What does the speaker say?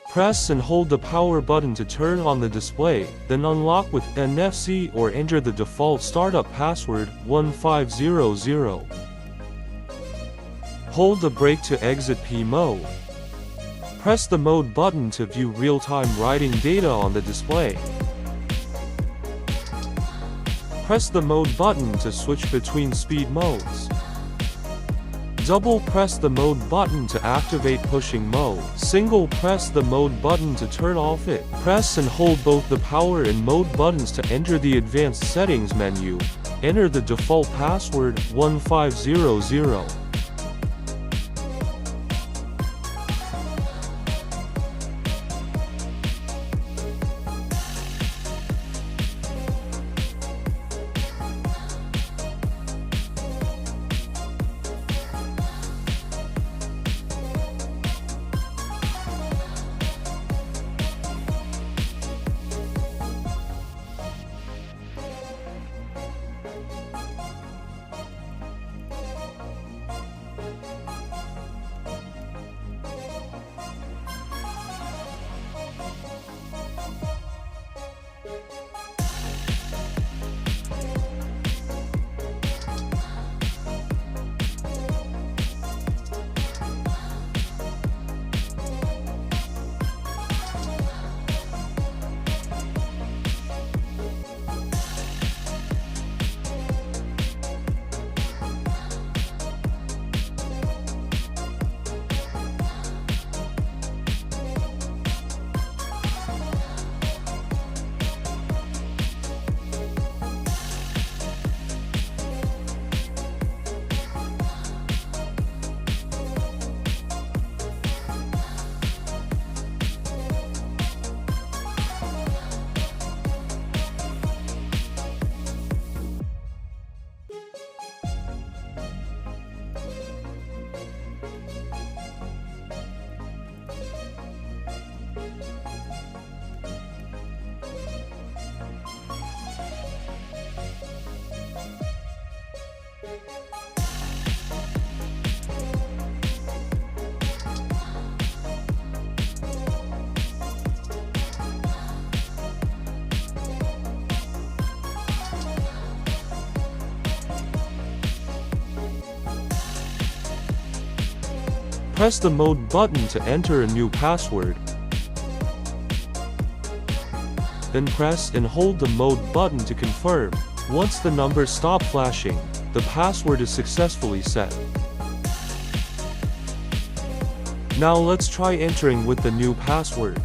Press and hold the power button to turn on the display, then unlock with NFC or enter the default startup password, 1500. Hold the brake to exit P mode. Press the mode button to view real-time riding data on the display. Press the mode button to switch between speed modes. Double press the mode button to activate pushing mode. Single press the mode button to turn off it. Press and hold both the power and mode buttons to enter the advanced settings menu. Enter the default password, 1500. Press the mode button to enter a new password. Then press and hold the mode button to confirm. Once the numbers stop flashing, the password is successfully set. Now let's try entering with the new password.